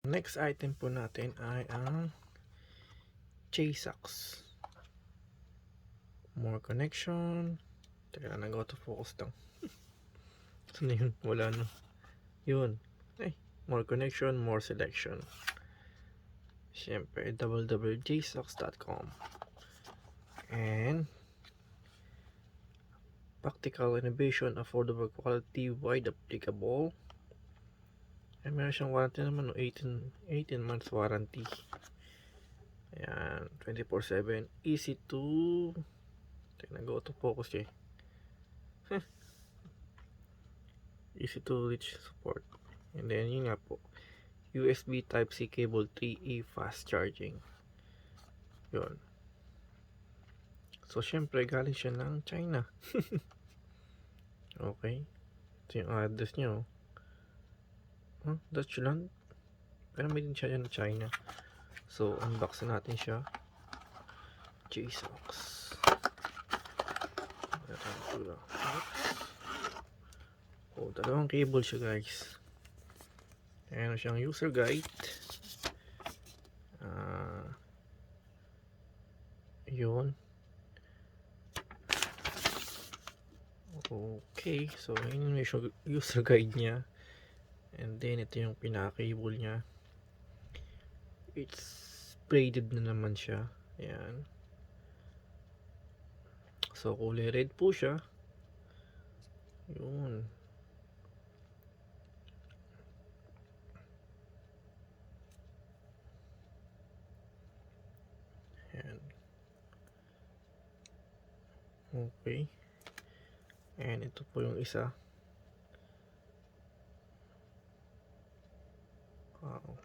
next item po natin ay ang Jsaux. More connection. Teka, nag-auto focus lang. Ano yun? Wala no. Yun. Ay, more connection, more selection. Siyempre, www.jsaux.com. And practical innovation, affordable quality, wide applicable. And meron siyang warranty naman, no? 18 months warranty. Ayan, 24/7, easy to go to focus eh. Easy to reach support. And then yun nga po, USB Type-C cable 3E fast charging. Yun. So syempre galing siya ng China. Okay. Ito yung address niya. Dutchland. Pero may din siya yan ng China. So unbox natin siya. Jsaux. Dalawang cable siya guys. Ayan siyang user guide. Yun. Okay, so yun yung user guide niya. And then ito yung pinaka-cable niya. It's braided na naman siya. Ayan. So kulay red po siya. Yun. Ayan. Okay. And ito po yung isa. Wow.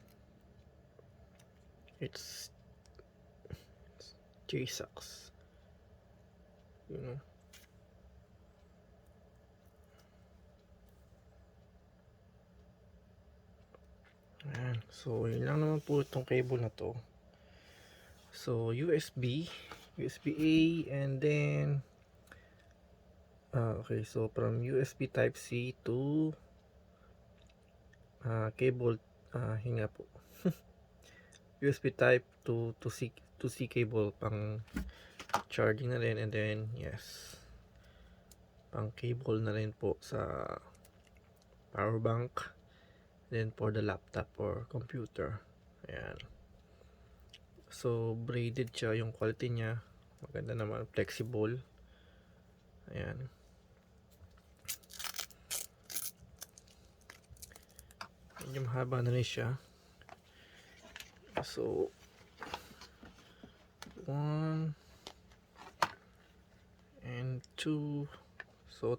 It's Jsaux. You know. Ayan. So yun lang naman po itong cable na to. So USB A, and then okay, so from USB Type-C to cable, hinga po. USB Type to C cable pang charging na rin, and then yes, pang cable na rin po sa power bank, then for the laptop or computer. Ayan. So braided siya, yung quality niya maganda naman, flexible. Ayan. Medyo mahaba na rin siya. So 1 and 2, so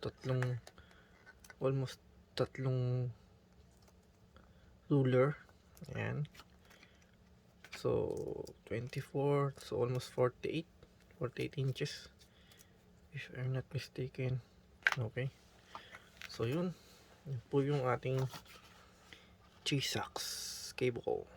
almost tatlong ruler. Ayan. So 24, so almost 48 inches if I'm not mistaken. Okay, so yun po yung ating Jsaux cable.